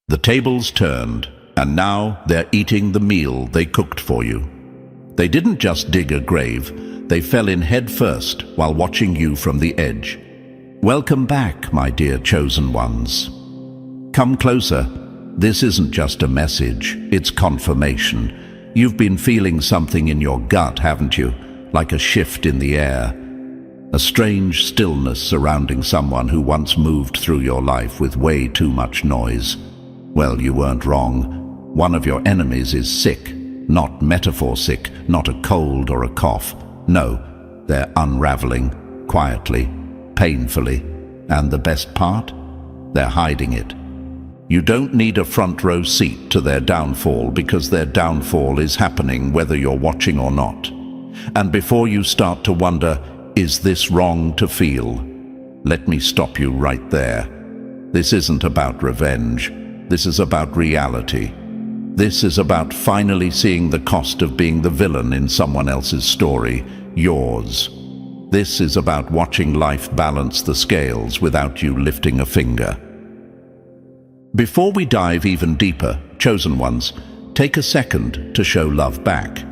The tables turned, and now they're eating the meal they cooked for you. They didn't just dig a grave, they fell in head first while watching you from the edge. Welcome back, my dear chosen ones. Come closer. This isn't just a message, it's confirmation. You've been feeling something in your gut, haven't you? Like a shift in the air. A strange stillness surrounding someone who once moved through your life with way too much noise. Well, you weren't wrong. One of your enemies is sick. Not metaphor sick, not a cold or a cough. No, they're unraveling, quietly, painfully. And the best part? They're hiding it. You don't need a front row seat to their downfall, because their downfall is happening whether you're watching or not. And before you start to wonder, is this wrong to feel? Let me stop you right there. This isn't about revenge. This is about reality. This is about finally seeing the cost of being the villain in someone else's story, yours. This is about watching life balance the scales without you lifting a finger. Before we dive even deeper, chosen ones, take a second to show love back.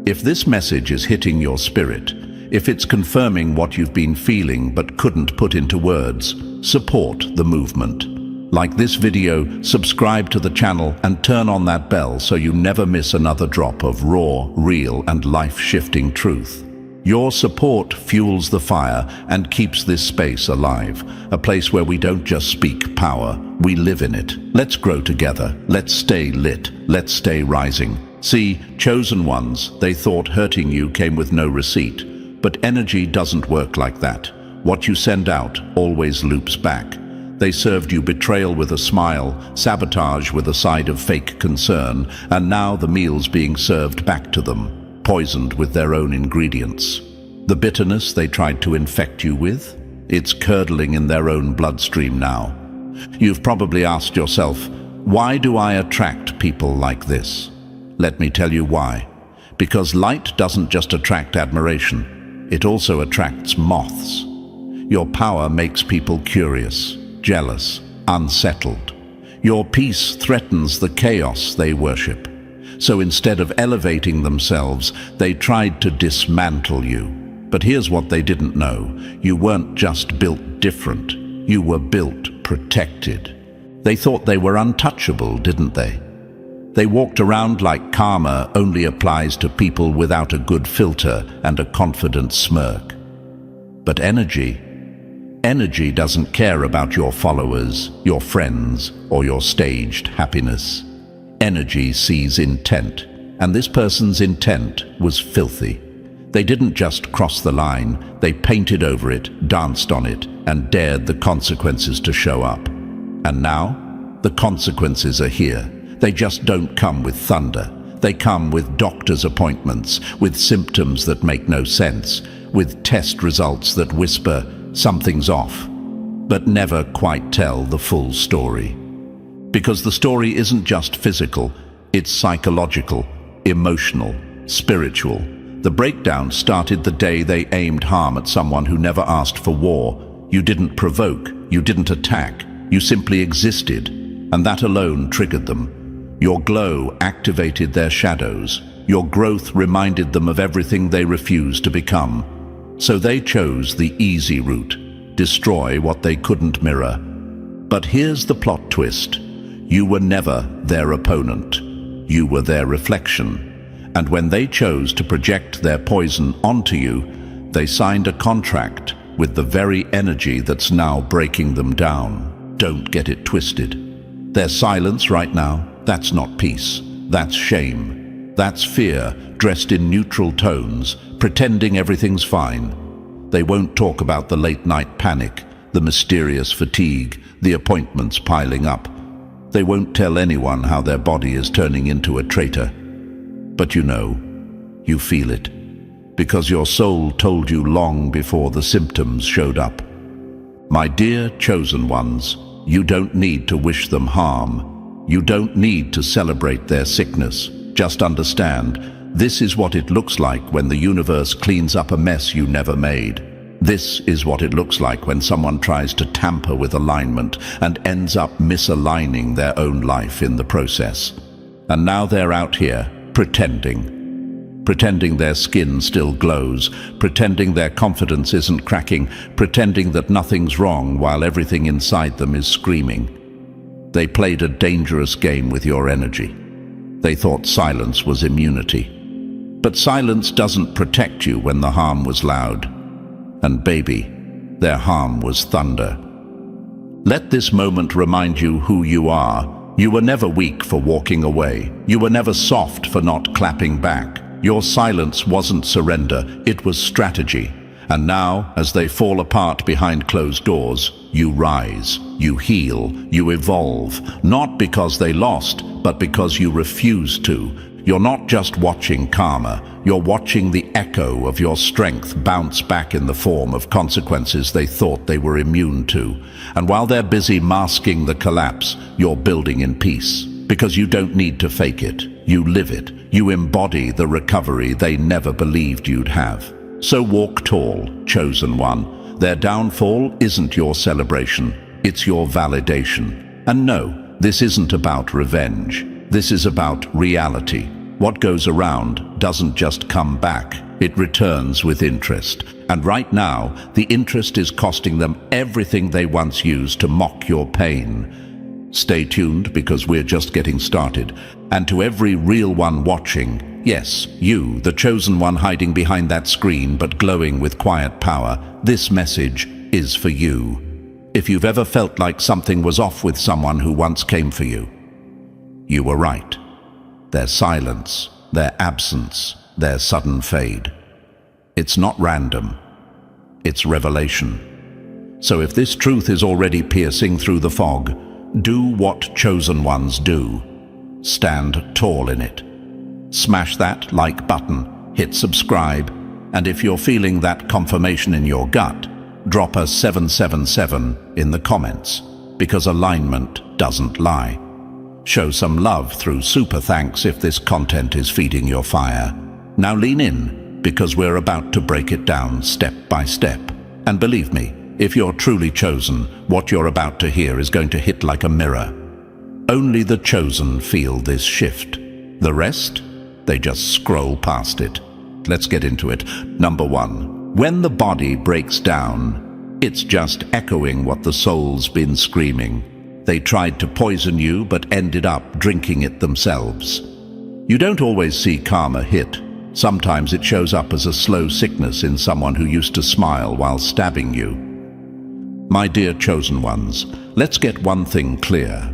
If this message is hitting your spirit, if it's confirming what you've been feeling but couldn't put into words, support the movement. Like this video, subscribe to the channel and turn on that bell so you never miss another drop of raw, real, and life-shifting truth. Your support fuels the fire and keeps this space alive, a place where we don't just speak power, we live in it. Let's grow together, let's stay lit, let's stay rising. See, chosen ones, they thought hurting you came with no receipt, but energy doesn't work like that. What you send out always loops back. They served you betrayal with a smile, sabotage with a side of fake concern, and now the meal's being served back to them, poisoned with their own ingredients. The bitterness they tried to infect you with, it's curdling in their own bloodstream now. You've probably asked yourself, why do I attract people like this? Let me tell you why. Because light doesn't just attract admiration, it also attracts moths. Your power makes people curious, jealous, unsettled. Your peace threatens the chaos they worship. So instead of elevating themselves, they tried to dismantle you. But here's what they didn't know. You weren't just built different. You were built protected. They thought they were untouchable, didn't they? They walked around like karma only applies to people without a good filter and a confident smirk. But energy doesn't care about your followers, your friends, or your staged happiness. Energy sees intent, and this person's intent was filthy. They didn't just cross the line, they painted over it, danced on it, and dared the consequences to show up. And now, the consequences are here. They just don't come with thunder. They come with doctor's appointments, with symptoms that make no sense, with test results that whisper, something's off, but never quite tell the full story. Because the story isn't just physical, it's psychological, emotional, spiritual. The breakdown started the day they aimed harm at someone who never asked for war. You didn't provoke, you didn't attack, you simply existed, and that alone triggered them. Your glow activated their shadows. Your growth reminded them of everything they refused to become. So they chose the easy route, destroy what they couldn't mirror. But here's the plot twist. You were never their opponent. You were their reflection. And when they chose to project their poison onto you, they signed a contract with the very energy that's now breaking them down. Don't get it twisted. Their silence right now, that's not peace. That's shame. That's fear, dressed in neutral tones, pretending everything's fine. They won't talk about the late-night panic, the mysterious fatigue, the appointments piling up. They won't tell anyone how their body is turning into a traitor. But you know, you feel it, because your soul told you long before the symptoms showed up. My dear chosen ones, you don't need to wish them harm. You don't need to celebrate their sickness. Just understand, this is what it looks like when the universe cleans up a mess you never made. This is what it looks like when someone tries to tamper with alignment and ends up misaligning their own life in the process. And now they're out here, pretending their skin still glows, pretending their confidence isn't cracking, pretending that nothing's wrong while everything inside them is screaming. They played a dangerous game with your energy. They thought silence was immunity. But silence doesn't protect you when the harm was loud. And baby, their harm was thunder. Let this moment remind you who you are. You were never weak for walking away. You were never soft for not clapping back. Your silence wasn't surrender, it was strategy. And now, as they fall apart behind closed doors, you rise, you heal, you evolve, not because they lost, but because you refuse to. You're not just watching karma, you're watching the echo of your strength bounce back in the form of consequences they thought they were immune to. And while they're busy masking the collapse, you're building in peace. Because you don't need to fake it, you live it. You embody the recovery they never believed you'd have. So walk tall, chosen one. Their downfall isn't your celebration, it's your validation. And no, this isn't about revenge. This is about reality. What goes around doesn't just come back, it returns with interest. And right now, the interest is costing them everything they once used to mock your pain. Stay tuned, because we're just getting started. And to every real one watching, yes, you, the chosen one hiding behind that screen but glowing with quiet power, this message is for you. If you've ever felt like something was off with someone who once came for you, you were right. Their silence, their absence, their sudden fade. It's not random. It's revelation. So if this truth is already piercing through the fog, do what chosen ones do. Stand tall in it. Smash that like button, hit subscribe, and if you're feeling that confirmation in your gut, drop a 777 in the comments, because alignment doesn't lie. Show some love through super thanks if this content is feeding your fire. Now lean in, because we're about to break it down step by step. And believe me, if you're truly chosen, what you're about to hear is going to hit like a mirror. Only the chosen feel this shift. The rest, they just scroll past it. Let's get into it. Number 1. When the body breaks down, it's just echoing what the soul's been screaming. They tried to poison you but ended up drinking it themselves. You don't always see karma hit. Sometimes it shows up as a slow sickness in someone who used to smile while stabbing you. My dear chosen ones, let's get one thing clear.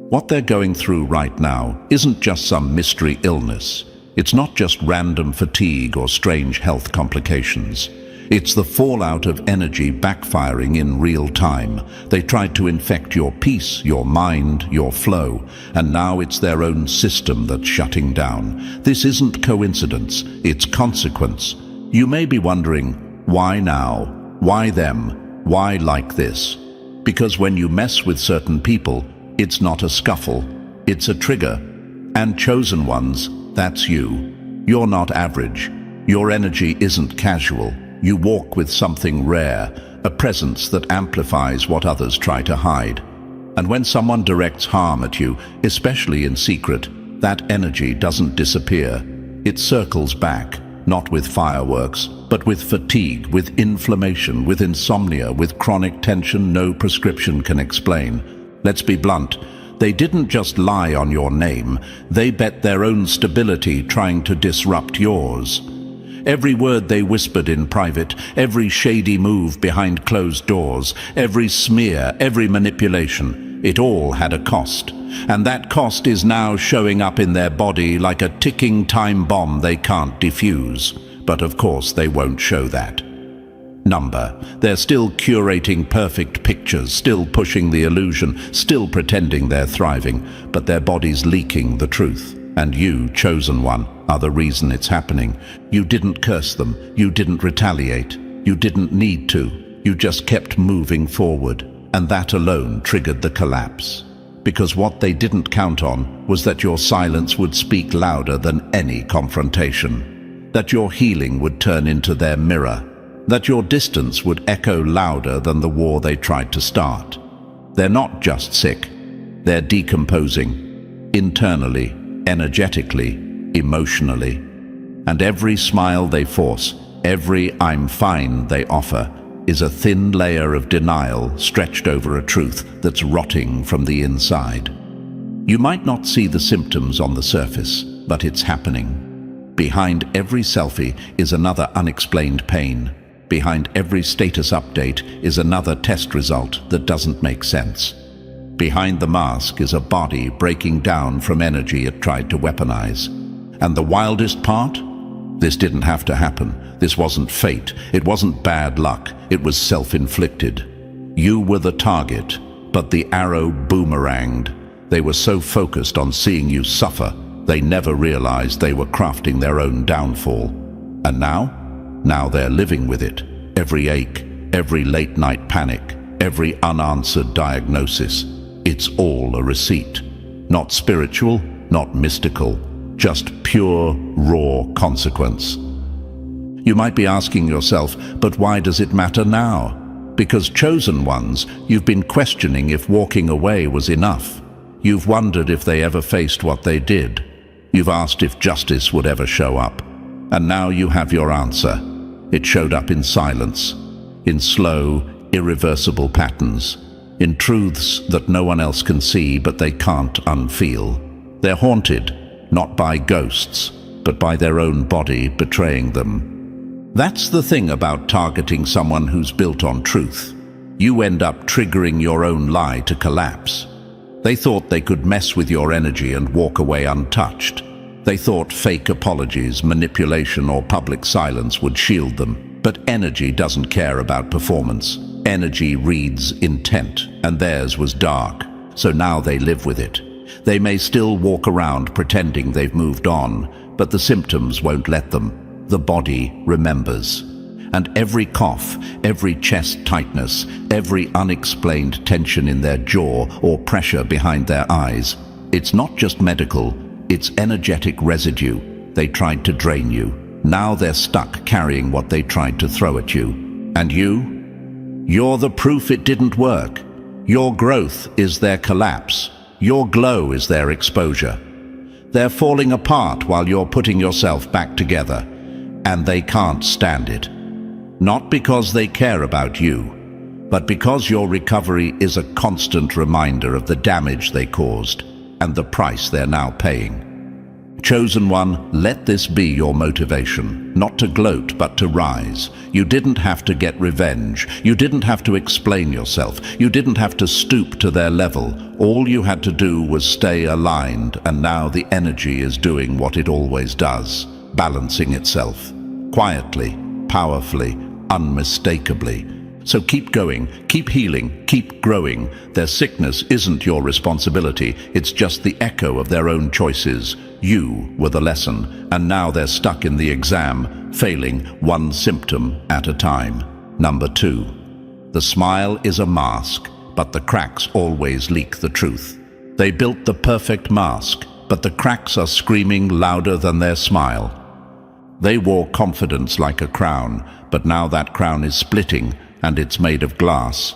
What they're going through right now isn't just some mystery illness. It's not just random fatigue or strange health complications. It's the fallout of energy backfiring in real time. They tried to infect your peace, your mind, your flow, and now it's their own system that's shutting down. This isn't coincidence, it's consequence. You may be wondering, why now? Why them? Why like this? Because when you mess with certain people, it's not a scuffle, it's a trigger. And chosen ones, that's you. You're not average. Your energy isn't casual. You walk with something rare, a presence that amplifies what others try to hide. And when someone directs harm at you, especially in secret, that energy doesn't disappear. It circles back, not with fireworks, but with fatigue, with inflammation, with insomnia, with chronic tension no prescription can explain. Let's be blunt. They didn't just lie on your name. They bet their own stability trying to disrupt yours. Every word they whispered in private, every shady move behind closed doors, every smear, every manipulation, it all had a cost. And that cost is now showing up in their body like a ticking time bomb they can't defuse. But of course they won't show that. They're still curating perfect pictures, still pushing the illusion, still pretending they're thriving, but their body's leaking the truth. And you, chosen one, are the reason it's happening. You didn't curse them, you didn't retaliate, you didn't need to, you just kept moving forward. And that alone triggered the collapse. Because what they didn't count on was that your silence would speak louder than any confrontation. That your healing would turn into their mirror. that your distance would echo louder than the war they tried to start. They're not just sick, they're decomposing, internally, energetically, emotionally. And every smile they force, every "I'm fine" they offer, is a thin layer of denial stretched over a truth that's rotting from the inside. You might not see the symptoms on the surface, but it's happening. Behind every selfie is another unexplained pain. Behind every status update is another test result that doesn't make sense. Behind the mask is a body breaking down from energy it tried to weaponize. And the wildest part? This didn't have to happen. This wasn't fate. It wasn't bad luck. It was self-inflicted. You were the target, but the arrow boomeranged. They were so focused on seeing you suffer, they never realized they were crafting their own downfall. And now? Now they're living with it. Every ache, every late-night panic, every unanswered diagnosis. It's all a receipt. Not spiritual, not mystical, just pure, raw consequence. You might be asking yourself, but why does it matter now? Because chosen ones, you've been questioning if walking away was enough. You've wondered if they ever faced what they did. You've asked if justice would ever show up. And now you have your answer. It showed up in silence, in slow, irreversible patterns, in truths that no one else can see but they can't unfeel. They're haunted, not by ghosts, but by their own body betraying them. That's the thing about targeting someone who's built on truth. You end up triggering your own lie to collapse. They thought they could mess with your energy and walk away untouched. They thought fake apologies, manipulation, or public silence would shield them. But energy doesn't care about performance. Energy reads intent, and theirs was dark. So now they live with it. They may still walk around pretending they've moved on, but the symptoms won't let them. The body remembers. And every cough, every chest tightness, every unexplained tension in their jaw or pressure behind their eyes, it's not just medical, it's energetic residue. They tried to drain you. Now they're stuck carrying what they tried to throw at you. And you? You're the proof it didn't work. Your growth is their collapse. Your glow is their exposure. They're falling apart while you're putting yourself back together. And they can't stand it. Not because they care about you, but because your recovery is a constant reminder of the damage they caused and the price they're now paying. Chosen one, let this be your motivation, not to gloat but to rise. You didn't have to get revenge. You didn't have to explain yourself. You didn't have to stoop to their level. All you had to do was stay aligned, and now the energy is doing what it always does, balancing itself, quietly, powerfully, unmistakably. So keep going, keep healing, keep growing. Their sickness isn't your responsibility, it's just the echo of their own choices. You were the lesson, and now they're stuck in the exam, failing one symptom at a time. Number 2. The smile is a mask, but the cracks always leak the truth. They built the perfect mask, but the cracks are screaming louder than their smile. They wore confidence like a crown, but now that crown is splitting, and it's made of glass.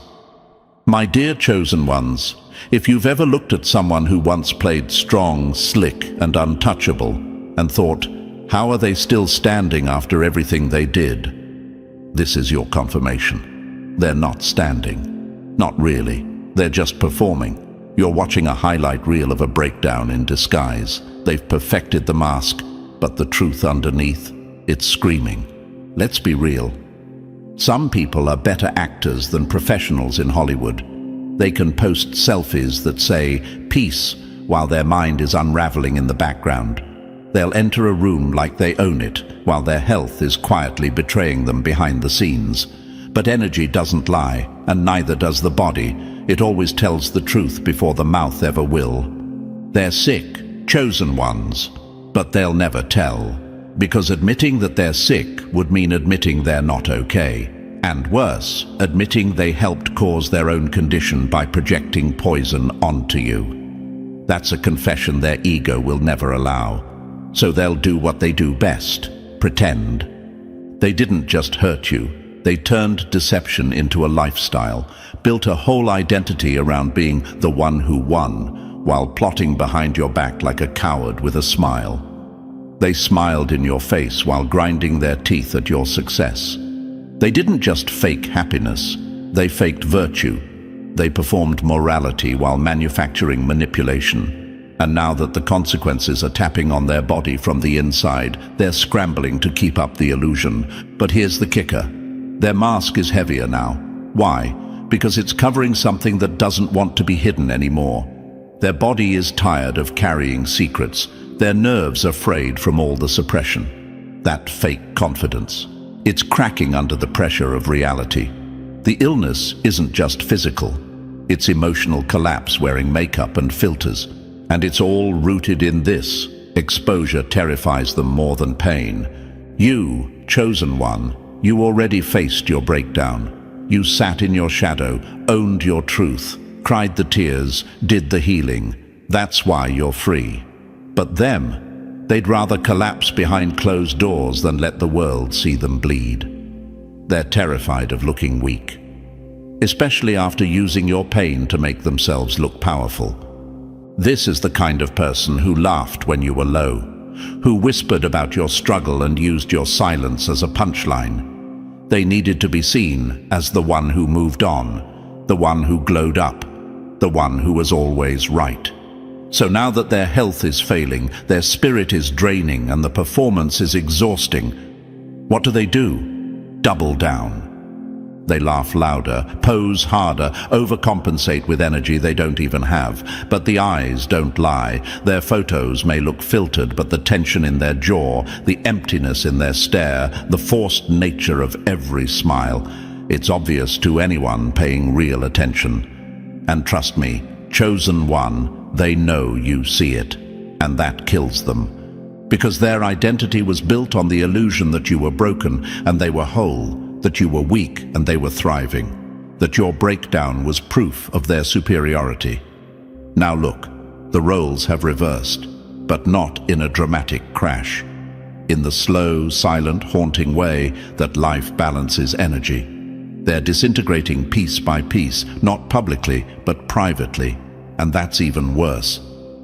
My dear chosen ones, if you've ever looked at someone who once played strong, slick, and untouchable, and thought, how are they still standing after everything they did? This is your confirmation. They're not standing. Not really. They're just performing. You're watching a highlight reel of a breakdown in disguise. They've perfected the mask, but the truth underneath, it's screaming. Let's be real. Some people are better actors than professionals in Hollywood. They can post selfies that say, peace, while their mind is unraveling in the background. They'll enter a room like they own it, while their health is quietly betraying them behind the scenes. But energy doesn't lie, and neither does the body. It always tells the truth before the mouth ever will. They're sick, chosen ones, but they'll never tell. Because admitting that they're sick would mean admitting they're not okay. And worse, admitting they helped cause their own condition by projecting poison onto you. That's a confession their ego will never allow. So they'll do what they do best, pretend. They didn't just hurt you, They turned deception into a lifestyle, built a whole identity around being the one who won, while plotting behind your back like a coward with a smile. They smiled in your face while grinding their teeth at your success. They didn't just fake happiness, they faked virtue. They performed morality while manufacturing manipulation. And now that the consequences are tapping on their body from the inside, they're scrambling to keep up the illusion. But here's the kicker. Their mask is heavier now. Why? Because it's covering something that doesn't want to be hidden anymore. Their body is tired of carrying secrets. Their nerves are frayed from all the suppression. That fake confidence. It's cracking under the pressure of reality. The illness isn't just physical. It's emotional collapse wearing makeup and filters. And it's all rooted in this. Exposure terrifies them more than pain. You, chosen one, you already faced your breakdown. You sat in your shadow, owned your truth, cried the tears, did the healing. That's why you're free. But them, they'd rather collapse behind closed doors than let the world see them bleed. They're terrified of looking weak, especially after using your pain to make themselves look powerful. This is the kind of person who laughed when you were low, who whispered about your struggle and used your silence as a punchline. They needed to be seen as the one who moved on, the one who glowed up, the one who was always right. So now that their health is failing, their spirit is draining, and the performance is exhausting, what do? Double down. They laugh louder, pose harder, overcompensate with energy they don't even have. But the eyes don't lie. Their photos may look filtered, but the tension in their jaw, the emptiness in their stare, the forced nature of every smile, it's obvious to anyone paying real attention. And trust me, chosen one, they know you see it. And that kills them. Because their identity was built on the illusion that you were broken and they were whole, that you were weak and they were thriving, that your breakdown was proof of their superiority. Now look, the roles have reversed, but not in a dramatic crash. In the slow, silent, haunting way that life balances energy. They're disintegrating piece by piece, not publicly, but privately, and that's even worse.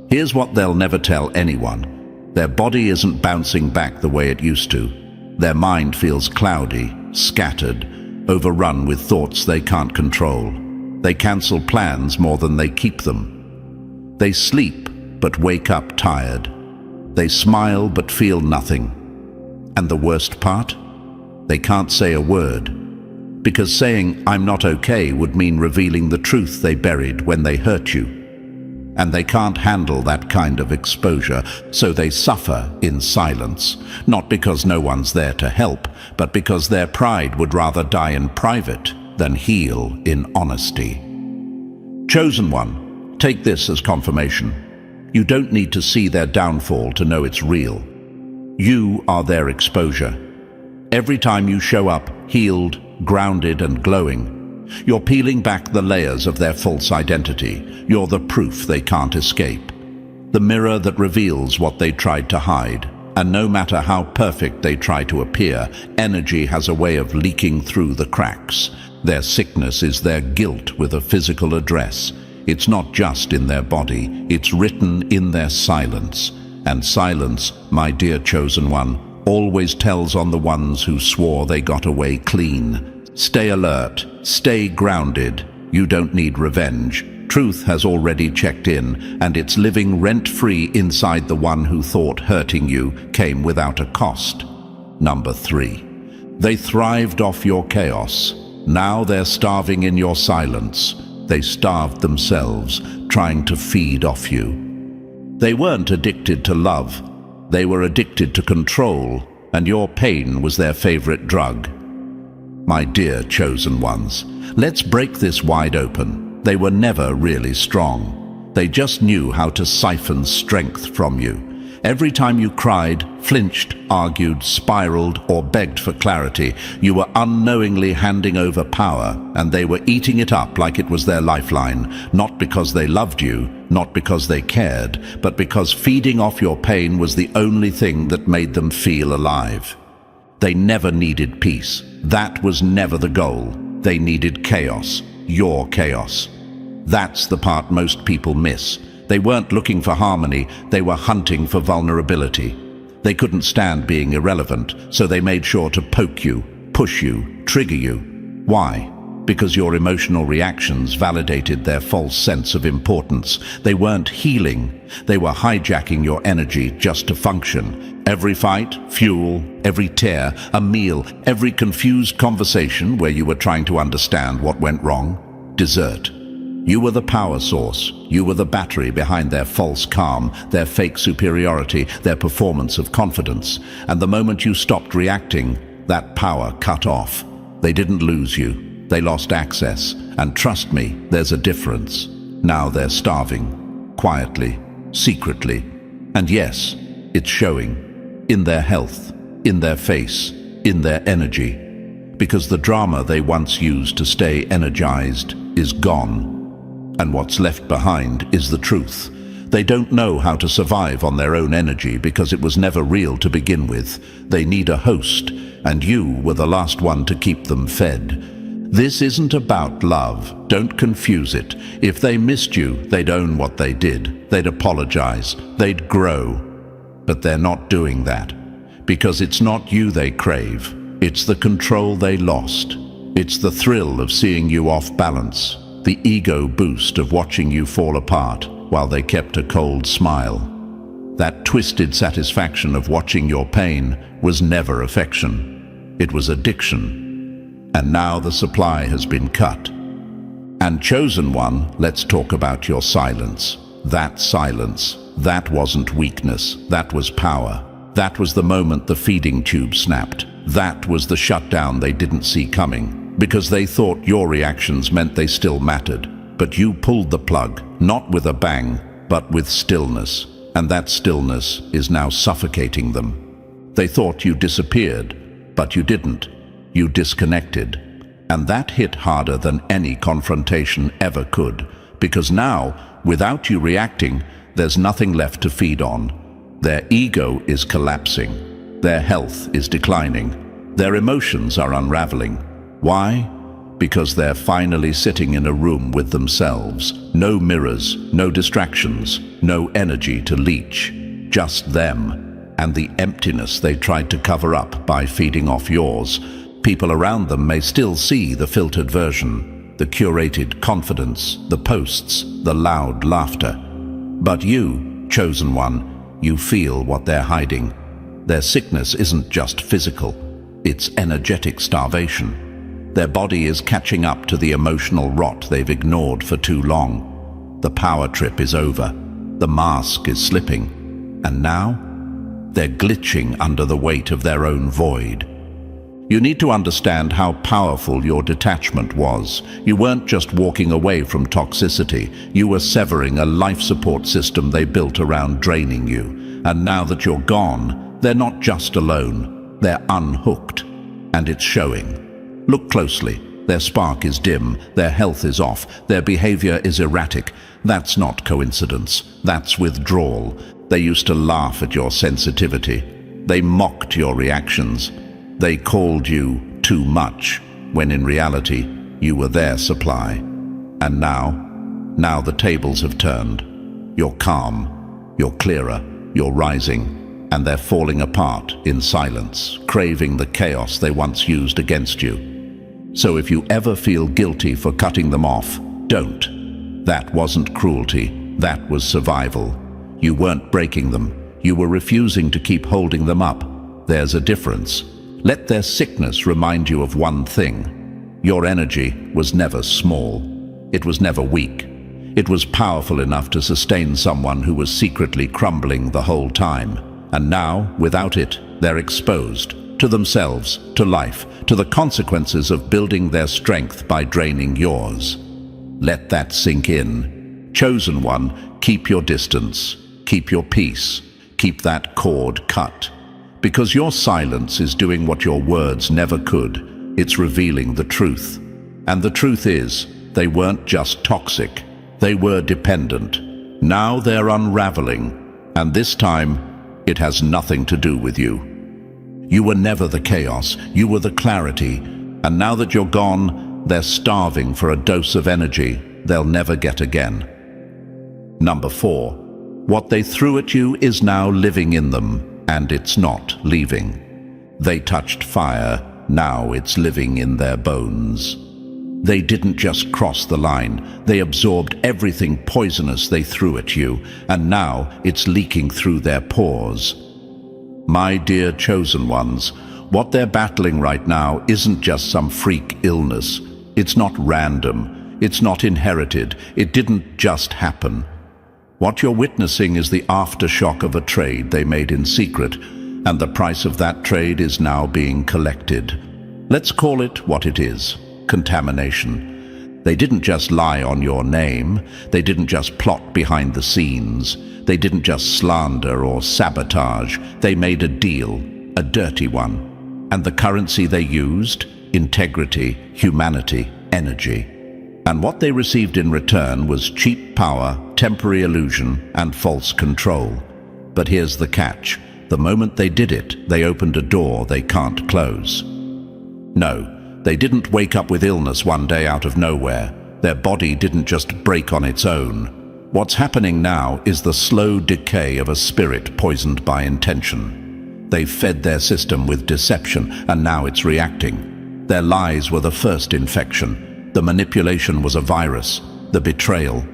Here's what they'll never tell anyone. Their body isn't bouncing back the way it used to. Their mind feels cloudy, scattered, overrun with thoughts they can't control. They cancel plans more than they keep them. They sleep but wake up tired. They smile but feel nothing. And the worst part? They can't say a word. Because saying, "I'm not okay," would mean revealing the truth they buried when they hurt you. And they can't handle that kind of exposure, so they suffer in silence, not because no one's there to help, but because their pride would rather die in private than heal in honesty. Chosen one, take this as confirmation. You don't need to see their downfall to know it's real. You are their exposure. Every time you show up, healed, grounded and glowing, you're peeling back the layers of their false identity. You're the proof they can't escape. The mirror that reveals what they tried to hide. And no matter how perfect they try to appear, energy has a way of leaking through the cracks. Their sickness is their guilt with a physical address. It's not just in their body, it's written in their silence. And silence, my dear chosen one, always tells on the ones who swore they got away clean. Stay alert, stay grounded. You don't need revenge. Truth has already checked in, and it's living rent-free inside the one who thought hurting you came without a cost. Number 3. They thrived off your chaos. Now they're starving in your silence. They starved themselves, trying to feed off you. They weren't addicted to love. They were addicted to control, and your pain was their favorite drug. My dear chosen ones, let's break this wide open. They were never really strong. They just knew how to siphon strength from you. Every time you cried, flinched, argued, spiraled, or begged for clarity, you were unknowingly handing over power, and they were eating it up like it was their lifeline, not because they loved you, not because they cared, but because feeding off your pain was the only thing that made them feel alive. They never needed peace. That was never the goal. They needed chaos, your chaos. That's the part most people miss. They weren't looking for harmony, they were hunting for vulnerability. They couldn't stand being irrelevant, so they made sure to poke you, push you, trigger you. Why? Because your emotional reactions validated their false sense of importance. They weren't healing, they were hijacking your energy just to function. Every fight, fuel, every tear, a meal, every confused conversation where you were trying to understand what went wrong, dessert. You were the power source. You were the battery behind their false calm, their fake superiority, their performance of confidence. And the moment you stopped reacting, that power cut off. They didn't lose you. They lost access. And trust me, there's a difference. Now they're starving. Quietly. Secretly. And yes, it's showing. In their health. In their face. In their energy. Because the drama they once used to stay energized is gone. And what's left behind is the truth. They don't know how to survive on their own energy because it was never real to begin with. They need a host, and you were the last one to keep them fed. This isn't about love. Don't confuse it. If they missed you, they'd own what they did. They'd apologize. They'd grow. But they're not doing that. Because it's not you they crave. It's the control they lost. It's the thrill of seeing you off balance. The ego boost of watching you fall apart while they kept a cold smile. That twisted satisfaction of watching your pain was never affection. It was addiction. And now the supply has been cut. And chosen one, let's talk about your silence. That silence, that wasn't weakness, that was power. That was the moment the feeding tube snapped. That was the shutdown they didn't see coming. Because they thought your reactions meant they still mattered. But you pulled the plug, not with a bang, but with stillness. And that stillness is now suffocating them. They thought you disappeared, but you didn't. You disconnected. And that hit harder than any confrontation ever could. Because now, without you reacting, there's nothing left to feed on. Their ego is collapsing. Their health is declining. Their emotions are unraveling. Why? Because they're finally sitting in a room with themselves. No mirrors, no distractions, no energy to leech. Just them, and the emptiness they tried to cover up by feeding off yours. People around them may still see the filtered version, the curated confidence, the posts, the loud laughter. But you, chosen one, you feel what they're hiding. Their sickness isn't just physical, it's energetic starvation. Their body is catching up to the emotional rot they've ignored for too long. The power trip is over. The mask is slipping. And now, they're glitching under the weight of their own void. You need to understand how powerful your detachment was. You weren't just walking away from toxicity. You were severing a life support system they built around draining you. And now that you're gone, they're not just alone. They're unhooked. And it's showing. Look closely. Their spark is dim, their health is off, their behavior is erratic. That's not coincidence. That's withdrawal. They used to laugh at your sensitivity. They mocked your reactions. They called you too much, when in reality, you were their supply. And now the tables have turned. You're calm, you're clearer, you're rising, and they're falling apart in silence, craving the chaos they once used against you. So if you ever feel guilty for cutting them off, don't. That wasn't cruelty, that was survival. You weren't breaking them, you were refusing to keep holding them up. There's a difference. Let their sickness remind you of one thing. Your energy was never small. It was never weak. It was powerful enough to sustain someone who was secretly crumbling the whole time. And now, without it, they're exposed. To themselves, to life, to the consequences of building their strength by draining yours. Let that sink in. Chosen one, keep your distance, keep your peace, keep that cord cut. Because your silence is doing what your words never could. It's revealing the truth. And the truth is, they weren't just toxic, they were dependent. Now they're unraveling, and this time, it has nothing to do with you. You were never the chaos, you were the clarity, And now that you're gone, they're starving for a dose of energy they'll never get again. Number 4. What they threw at you is now living in them, and it's not leaving. They touched fire, now it's living in their bones. They didn't just cross the line, they absorbed everything poisonous they threw at you, and now it's leaking through their pores. My dear chosen ones, what they're battling right now isn't just some freak illness. It's not random, it's not inherited, it didn't just happen. What you're witnessing is the aftershock of a trade they made in secret, and the price of that trade is now being collected. Let's call it what it is: contamination. They didn't just lie on your name, they didn't just plot behind the scenes, they didn't just slander or sabotage, they made a deal, a dirty one. And the currency they used? Integrity, humanity, energy. And what they received in return was cheap power, temporary illusion, and false control. But here's the catch. The moment they did it, they opened a door they can't close. No, they didn't wake up with illness one day out of nowhere. Their body didn't just break on its own. What's happening now is the slow decay of a spirit poisoned by intention. They've fed their system with deception, and now it's reacting. Their lies were the first infection. The manipulation was a virus. The betrayal,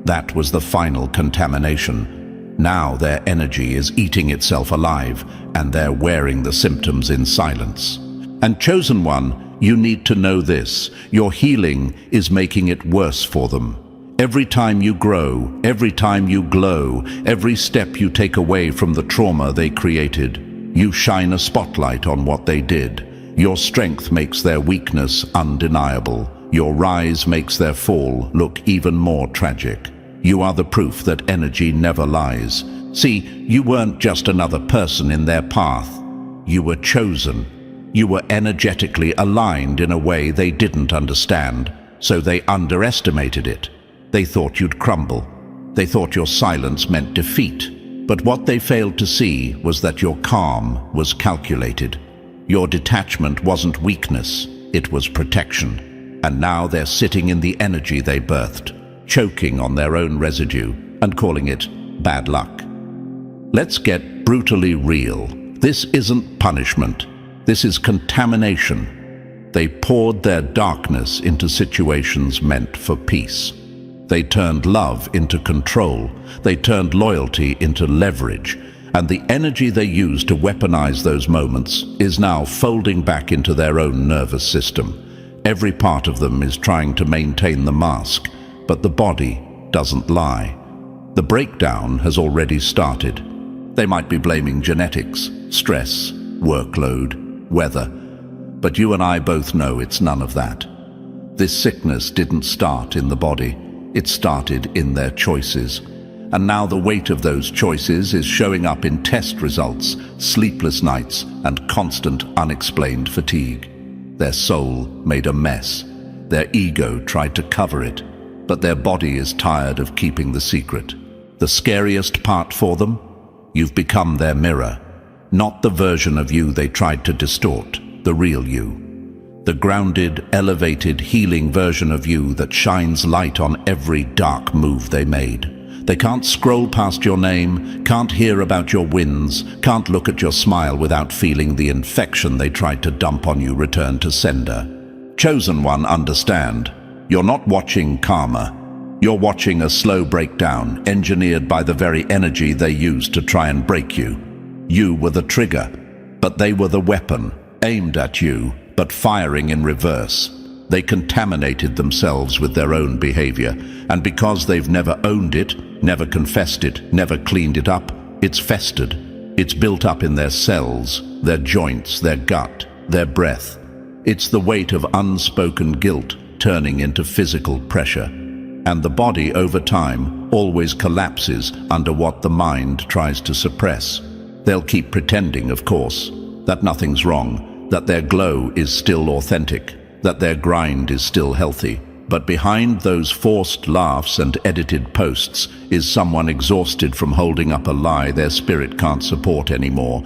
that was the final contamination. Now their energy is eating itself alive, and they're wearing the symptoms in silence. And chosen one, you need to know this: your healing is making it worse for them. Every time you grow, every time you glow, every step you take away from the trauma they created, you shine a spotlight on what they did. Your strength makes their weakness undeniable. Your rise makes their fall look even more tragic. You are the proof that energy never lies. See, you weren't just another person in their path. You were chosen. You were energetically aligned in a way they didn't understand, so they underestimated it. They thought you'd crumble. They thought your silence meant defeat. But what they failed to see was that your calm was calculated. Your detachment wasn't weakness, it was protection. And now they're sitting in the energy they birthed, choking on their own residue and calling it bad luck. Let's get brutally real. This isn't punishment. This is contamination. They poured their darkness into situations meant for peace. They turned love into control. They turned loyalty into leverage. And the energy they used to weaponize those moments is now folding back into their own nervous system. Every part of them is trying to maintain the mask, but the body doesn't lie. The breakdown has already started. They might be blaming genetics, stress, workload, weather, but you and I both know it's none of that. This sickness didn't start in the body. It started in their choices. And now the weight of those choices is showing up in test results, sleepless nights, and constant unexplained fatigue. Their soul made a mess. Their ego tried to cover it, but their body is tired of keeping the secret. The scariest part for them? You've become their mirror. Not the version of you they tried to distort, the real you. The grounded, elevated, healing version of you that shines light on every dark move they made. They can't scroll past your name, can't hear about your wins, can't look at your smile without feeling the infection they tried to dump on you return to sender. Chosen one, understand. You're not watching karma. You're watching a slow breakdown, engineered by the very energy they used to try and break you. You were the trigger, but they were the weapon, aimed at you, but firing in reverse. They contaminated themselves with their own behavior, and because they've never owned it, never confessed it, never cleaned it up, it's festered. It's built up in their cells, their joints, their gut, their breath. It's the weight of unspoken guilt turning into physical pressure. And the body, over time, always collapses under what the mind tries to suppress. They'll keep pretending, of course, that nothing's wrong, that their glow is still authentic, that their grind is still healthy. But behind those forced laughs and edited posts is someone exhausted from holding up a lie their spirit can't support anymore.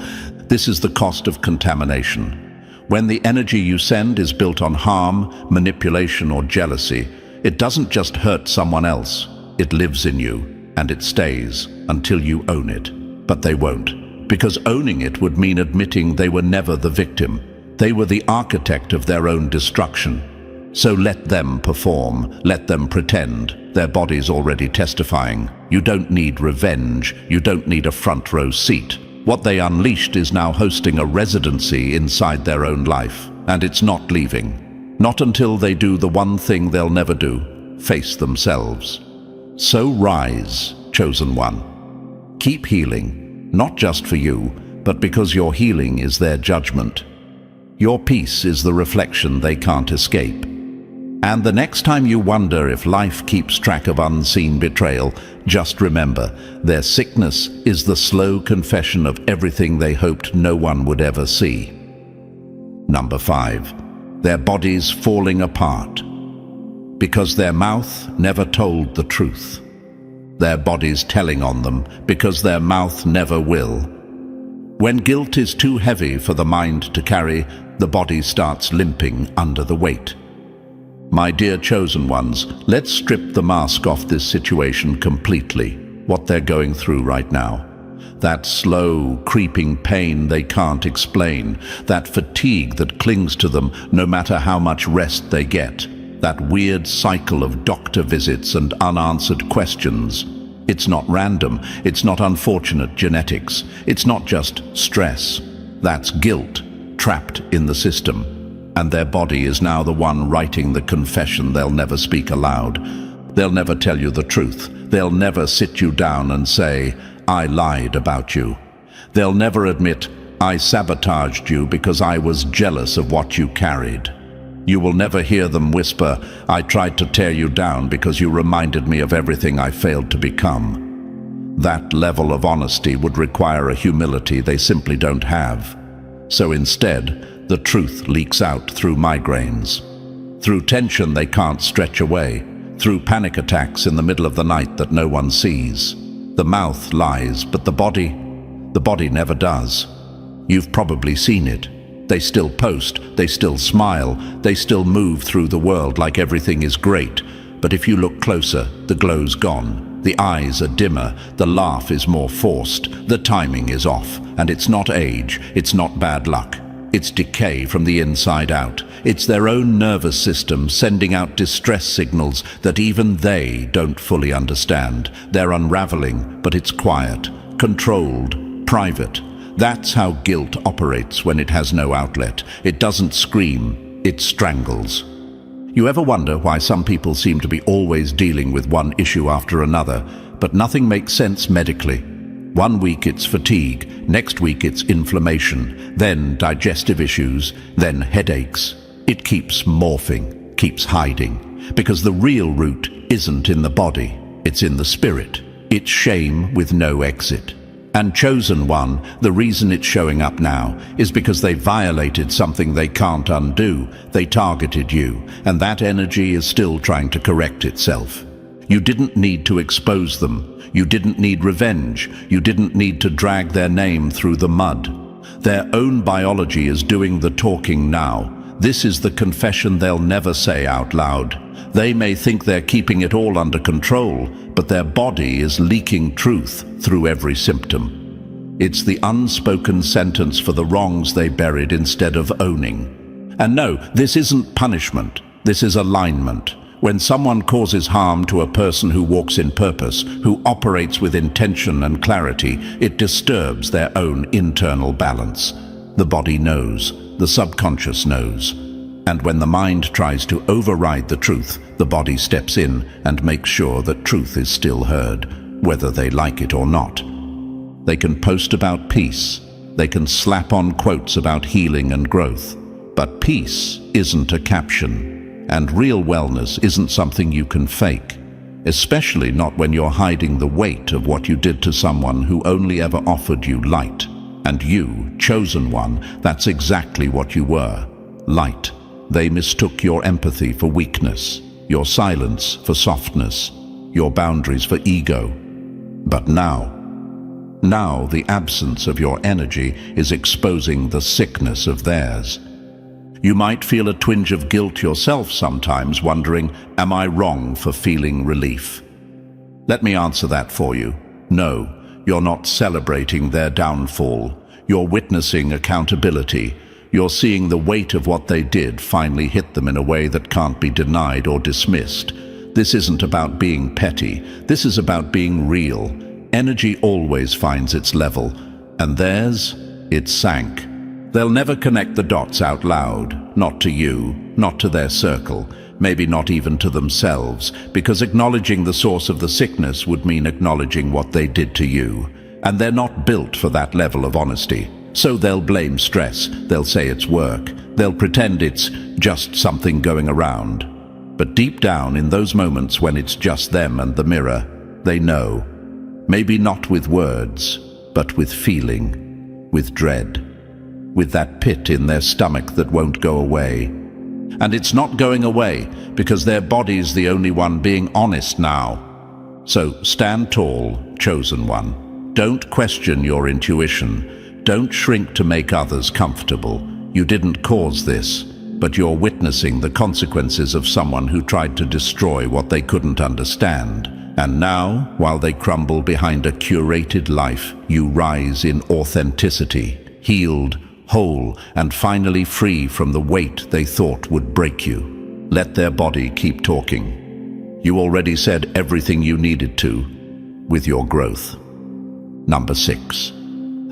This is the cost of contamination. When the energy you send is built on harm, manipulation, or jealousy, it doesn't just hurt someone else. It lives in you, and it stays until you own it. But they won't, because owning it would mean admitting they were never the victim. They were the architect of their own destruction. So let them perform, let them pretend. Their body's already testifying. You don't need revenge, you don't need a front row seat. What they unleashed is now hosting a residency inside their own life, and it's not leaving. Not until they do the one thing they'll never do, face themselves. So rise, chosen one. Keep healing, not just for you, but because your healing is their judgment. Your peace is the reflection they can't escape. And the next time you wonder if life keeps track of unseen betrayal, just remember, their sickness is the slow confession of everything they hoped no one would ever see. Number 5. Their bodies falling apart. Because their mouth never told the truth. Their bodies telling on them because their mouth never will. When guilt is too heavy for the mind to carry, the body starts limping under the weight. My dear chosen ones, let's strip the mask off this situation completely, what they're going through right now. That slow, creeping pain they can't explain, that fatigue that clings to them no matter how much rest they get, that weird cycle of doctor visits and unanswered questions. It's not random, it's not unfortunate genetics, it's not just stress. That's guilt, trapped in the system. And their body is now the one writing the confession they'll never speak aloud. They'll never tell you the truth. They'll never sit you down and say, I lied about you. They'll never admit, I sabotaged you because I was jealous of what you carried. You will never hear them whisper, I tried to tear you down because you reminded me of everything I failed to become. That level of honesty would require a humility they simply don't have. So instead, the truth leaks out through migraines, through tension they can't stretch away, through panic attacks in the middle of the night that no one sees. The mouth lies, but the body never does. You've probably seen it. They still post, they still smile, they still move through the world like everything is great. But if you look closer, the glow's gone. The eyes are dimmer, the laugh is more forced, the timing is off, and it's not age, it's not bad luck. It's decay from the inside out. It's their own nervous system sending out distress signals that even they don't fully understand. They're unraveling, but it's quiet, controlled, private. That's how guilt operates when it has no outlet. It doesn't scream, it strangles. You ever wonder why some people seem to be always dealing with one issue after another, but nothing makes sense medically? One week it's fatigue, next week it's inflammation, then digestive issues, then headaches. It keeps morphing, keeps hiding, because the real root isn't in the body, it's in the spirit. It's shame with no exit. And chosen one, the reason it's showing up now is because they violated something they can't undo. They targeted you, and that energy is still trying to correct itself. You didn't need to expose them. You didn't need revenge. You didn't need to drag their name through the mud. Their own biology is doing the talking now. This is the confession they'll never say out loud. They may think they're keeping it all under control, but their body is leaking truth through every symptom. It's the unspoken sentence for the wrongs they buried instead of owning. And no, this isn't punishment. This is alignment. When someone causes harm to a person who walks in purpose, who operates with intention and clarity, it disturbs their own internal balance. The body knows, the subconscious knows. And when the mind tries to override the truth, the body steps in and makes sure that truth is still heard, whether they like it or not. They can post about peace. They can slap on quotes about healing and growth. But peace isn't a caption. And real wellness isn't something you can fake, especially not when you're hiding the weight of what you did to someone who only ever offered you light. And you, chosen one, that's exactly what you were, light. They mistook your empathy for weakness, your silence for softness, your boundaries for ego. But now the absence of your energy is exposing the sickness of theirs. You might feel a twinge of guilt yourself sometimes, wondering, am I wrong for feeling relief? Let me answer that for you. No, you're not celebrating their downfall. You're witnessing accountability. You're seeing the weight of what they did finally hit them in a way that can't be denied or dismissed. This isn't about being petty. This is about being real. Energy always finds its level, and theirs, it sank. They'll never connect the dots out loud, not to you, not to their circle, maybe not even to themselves, because acknowledging the source of the sickness would mean acknowledging what they did to you. And they're not built for that level of honesty. So they'll blame stress, they'll say it's work, they'll pretend it's just something going around. But deep down, in those moments when it's just them and the mirror, they know. Maybe not with words, but with feeling, with dread, with that pit in their stomach that won't go away. And it's not going away because their body's the only one being honest now. So stand tall, chosen one. Don't question your intuition. Don't shrink to make others comfortable. You didn't cause this, but you're witnessing the consequences of someone who tried to destroy what they couldn't understand. And now, while they crumble behind a curated life, you rise in authenticity, healed, whole, and finally free from the weight they thought would break you. Let their body keep talking. You already said everything you needed to, with your growth. Number 6.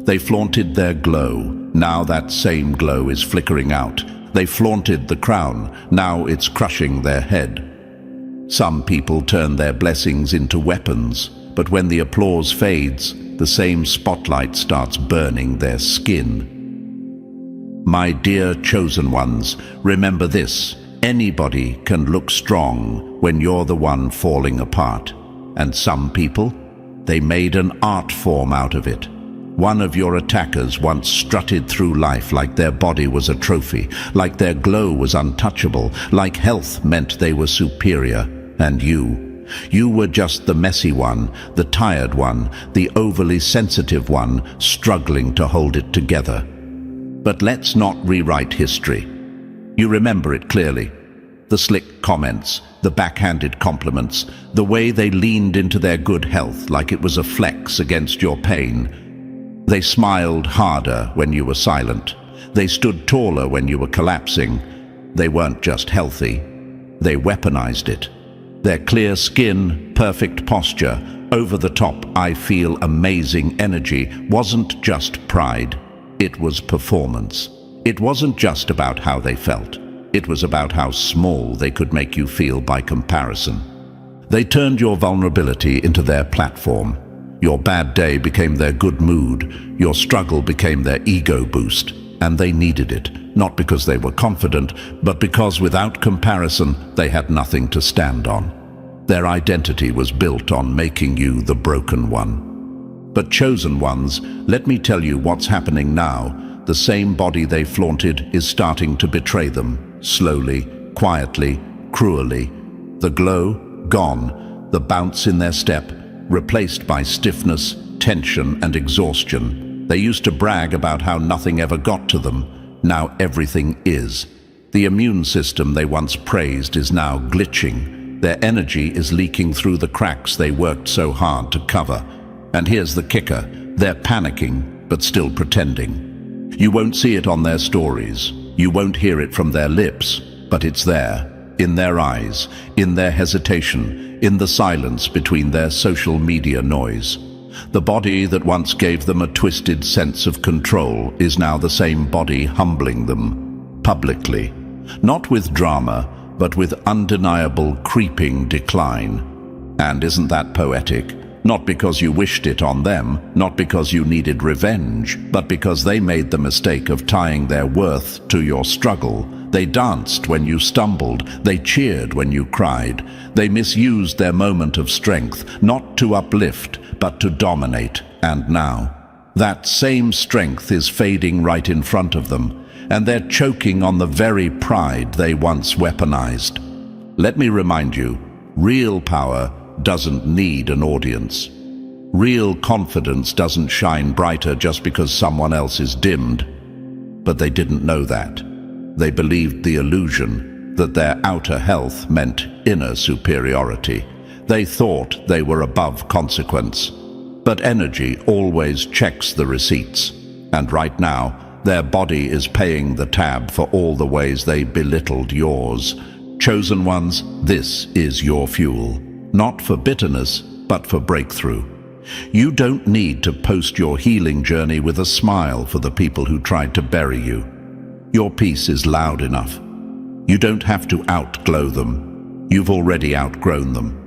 They flaunted their glow. Now that same glow is flickering out. They flaunted the crown. Now it's crushing their head. Some people turn their blessings into weapons, but when the applause fades, the same spotlight starts burning their skin. My dear chosen ones, remember this. Anybody can look strong when you're the one falling apart. And some people, they made an art form out of it. One of your attackers once strutted through life like their body was a trophy, like their glow was untouchable, like health meant they were superior. And you were just the messy one, the tired one, the overly sensitive one, struggling to hold it together. But let's not rewrite history. You remember it clearly. The slick comments, the backhanded compliments, the way they leaned into their good health like it was a flex against your pain. They smiled harder when you were silent. They stood taller when you were collapsing. They weren't just healthy. They weaponized it. Their clear skin, perfect posture, over-the-top I feel amazing energy wasn't just pride. It was performance. It wasn't just about how they felt. It was about how small they could make you feel by comparison. They turned your vulnerability into their platform. Your bad day became their good mood. Your struggle became their ego boost. And they needed it, not because they were confident, but because without comparison, they had nothing to stand on. Their identity was built on making you the broken one. But chosen ones, let me tell you what's happening now. The same body they flaunted is starting to betray them, slowly, quietly, cruelly. The glow, gone. The bounce in their step, replaced by stiffness, tension, and exhaustion. They used to brag about how nothing ever got to them. Now everything is. The immune system they once praised is now glitching. Their energy is leaking through the cracks they worked so hard to cover. And here's the kicker. They're panicking, but still pretending. You won't see it on their stories. You won't hear it from their lips, but it's there, in their eyes, in their hesitation, in the silence between their social media noise. The body that once gave them a twisted sense of control is now the same body humbling them, publicly. Not with drama, but with undeniable creeping decline. And isn't that poetic? Not because you wished it on them, not because you needed revenge, but because they made the mistake of tying their worth to your struggle. They danced when you stumbled, they cheered when you cried. They misused their moment of strength, not to uplift, but to dominate. And now, that same strength is fading right in front of them, and they're choking on the very pride they once weaponized. Let me remind you, real power doesn't need an audience. Real confidence doesn't shine brighter just because someone else is dimmed. But they didn't know that. They believed the illusion that their outer health meant inner superiority. They thought they were above consequence. But energy always checks the receipts, and right now, their body is paying the tab for all the ways they belittled yours. Chosen ones, this is your fuel. Not for bitterness, but for breakthrough. You don't need to post your healing journey with a smile for the people who tried to bury you. Your peace is loud enough. You don't have to outglow them. You've already outgrown them.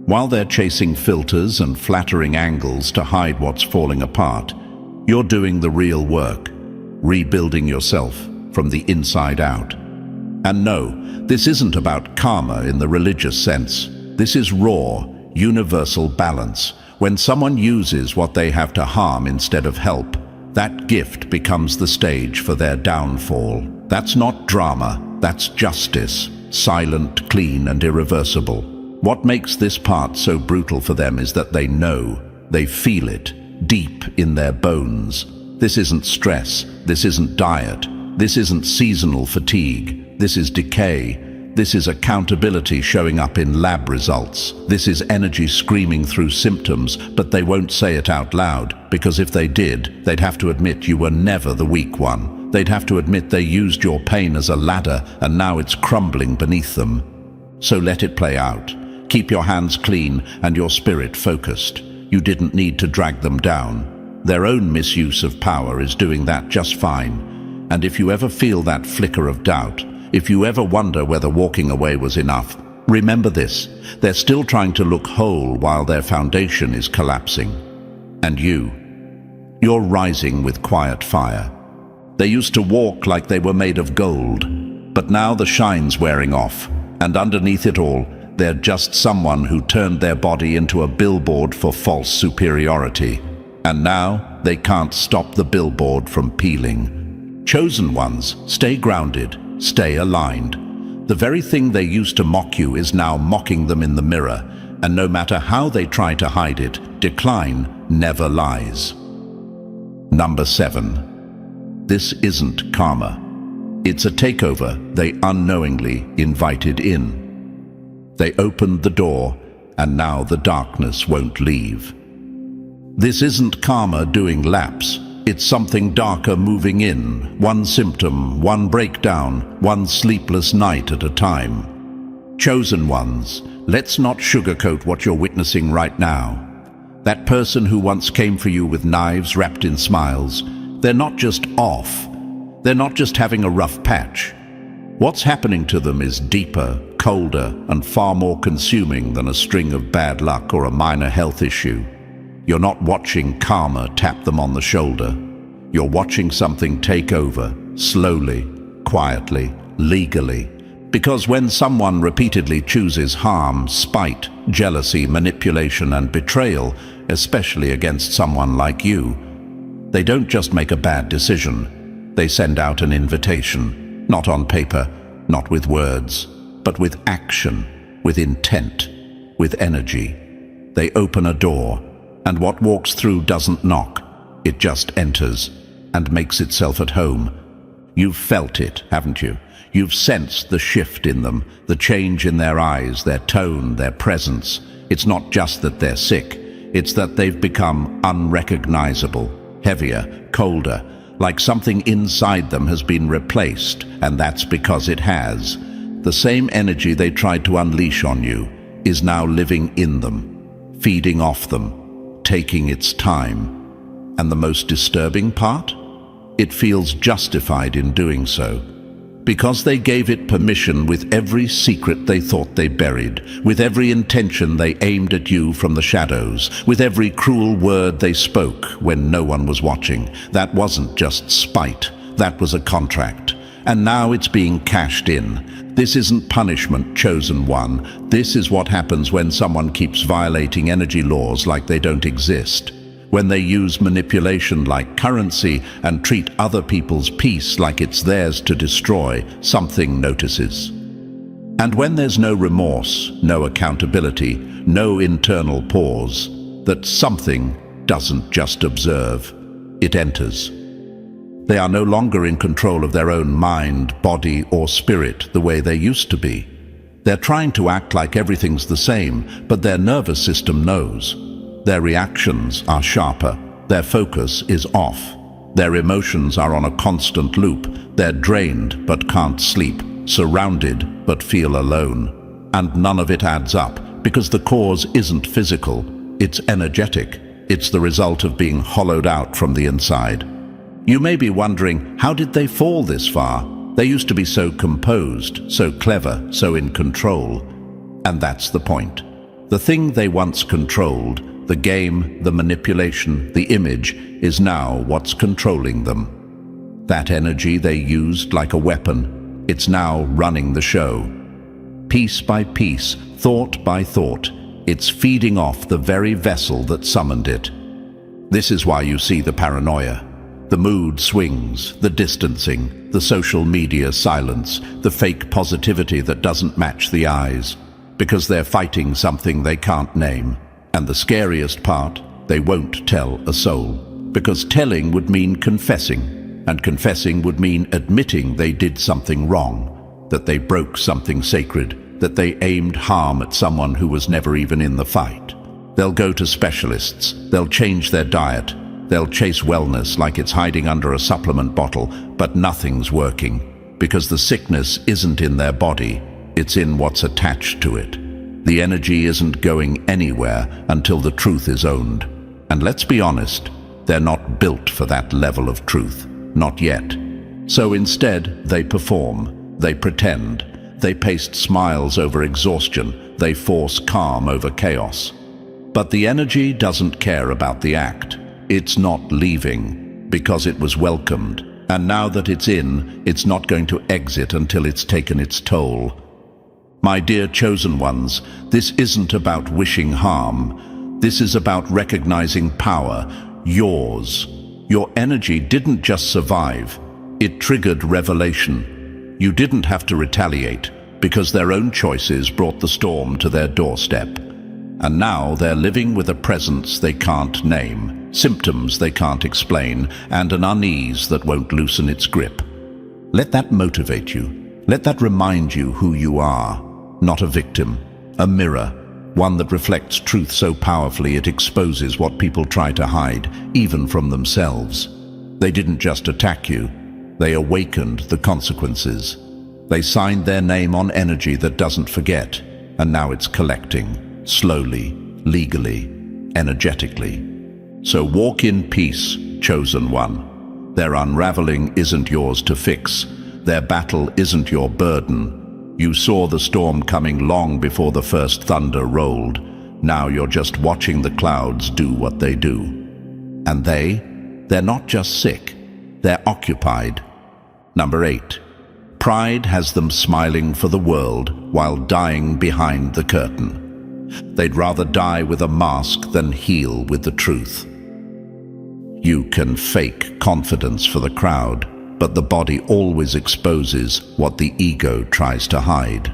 While they're chasing filters and flattering angles to hide what's falling apart, you're doing the real work, rebuilding yourself from the inside out. And no, this isn't about karma in the religious sense. This is raw, universal balance. When someone uses what they have to harm instead of help, that gift becomes the stage for their downfall. That's not drama, that's justice, silent, clean, and irreversible. What makes this part so brutal for them is that they know, they feel it, deep in their bones. This isn't stress, this isn't diet, this isn't seasonal fatigue, this is decay, this is accountability showing up in lab results. This is energy screaming through symptoms, but they won't say it out loud, because if they did, they'd have to admit you were never the weak one. They'd have to admit they used your pain as a ladder, and now it's crumbling beneath them. So let it play out. Keep your hands clean and your spirit focused. You didn't need to drag them down. Their own misuse of power is doing that just fine. And if you ever feel that flicker of doubt, if you ever wonder whether walking away was enough, remember this: they're still trying to look whole while their foundation is collapsing. And you're rising with quiet fire. They used to walk like they were made of gold, but now the shine's wearing off, and underneath it all, they're just someone who turned their body into a billboard for false superiority. And now they can't stop the billboard from peeling. Chosen ones, stay grounded, stay aligned. The very thing they used to mock you is now mocking them in the mirror, and no matter how they try to hide it, decline never lies. Number 7. This isn't karma. It's a takeover they unknowingly invited in. They opened the door, and now the darkness won't leave. This isn't karma doing laps. It's something darker moving in, one symptom, one breakdown, one sleepless night at a time. Chosen ones, let's not sugarcoat what you're witnessing right now. That person who once came for you with knives wrapped in smiles, they're not just off. They're not just having a rough patch. What's happening to them is deeper, colder, and far more consuming than a string of bad luck or a minor health issue. You're not watching karma tap them on the shoulder. You're watching something take over, slowly, quietly, legally. Because when someone repeatedly chooses harm, spite, jealousy, manipulation, and betrayal, especially against someone like you, they don't just make a bad decision. They send out an invitation. Not on paper, not with words, but with action, with intent, with energy. They open a door, and what walks through doesn't knock. It just enters and makes itself at home. You've felt it, haven't you? You've sensed the shift in them, the change in their eyes, their tone, their presence. It's not just that they're sick, it's that they've become unrecognizable, heavier, colder, like something inside them has been replaced, and that's because it has. The same energy they tried to unleash on you is now living in them, feeding off them, taking its time. And the most disturbing part? It feels justified in doing so. Because they gave it permission with every secret they thought they buried, with every intention they aimed at you from the shadows, with every cruel word they spoke when no one was watching. That wasn't just spite, that was a contract. And now it's being cashed in. This isn't punishment, chosen one. This is what happens when someone keeps violating energy laws like they don't exist. When they use manipulation like currency and treat other people's peace like it's theirs to destroy, something notices. And when there's no remorse, no accountability, no internal pause, that something doesn't just observe, it enters. They are no longer in control of their own mind, body, or spirit the way they used to be. They're trying to act like everything's the same, but their nervous system knows. Their reactions are sharper. Their focus is off. Their emotions are on a constant loop. They're drained but can't sleep, surrounded but feel alone. And none of it adds up, because the cause isn't physical, it's energetic. It's the result of being hollowed out from the inside. You may be wondering, how did they fall this far? They used to be so composed, so clever, so in control. And that's the point. The thing they once controlled, the game, the manipulation, the image, is now what's controlling them. That energy they used like a weapon, it's now running the show. Piece by piece, thought by thought, it's feeding off the very vessel that summoned it. This is why you see the paranoia, the mood swings, the distancing, the social media silence, the fake positivity that doesn't match the eyes, because they're fighting something they can't name. And the scariest part, they won't tell a soul, because telling would mean confessing, and confessing would mean admitting they did something wrong, that they broke something sacred, that they aimed harm at someone who was never even in the fight. They'll go to specialists, they'll change their diet, they'll chase wellness like it's hiding under a supplement bottle, but nothing's working, because the sickness isn't in their body, it's in what's attached to it. The energy isn't going anywhere until the truth is owned. And let's be honest, they're not built for that level of truth, not yet. So instead, they perform, they pretend, they paste smiles over exhaustion, they force calm over chaos. But the energy doesn't care about the act. It's not leaving, because it was welcomed. And now that it's in, it's not going to exit until it's taken its toll. My dear chosen ones, this isn't about wishing harm. This is about recognizing power, yours. Your energy didn't just survive, it triggered revelation. You didn't have to retaliate, because their own choices brought the storm to their doorstep. And now they're living with a presence they can't name, symptoms they can't explain, and an unease that won't loosen its grip. Let that motivate you. Let that remind you who you are. Not a victim, a mirror, one that reflects truth so powerfully it exposes what people try to hide, even from themselves. They didn't just attack you, they awakened the consequences. They signed their name on energy that doesn't forget, and now it's collecting, slowly, legally, energetically. So walk in peace, chosen one. Their unraveling isn't yours to fix. Their battle isn't your burden. You saw the storm coming long before the first thunder rolled. Now you're just watching the clouds do what they do. And they're not just sick, they're occupied. Number 8. Pride has them smiling for the world while dying behind the curtain. They'd rather die with a mask than heal with the truth. You can fake confidence for the crowd, but the body always exposes what the ego tries to hide.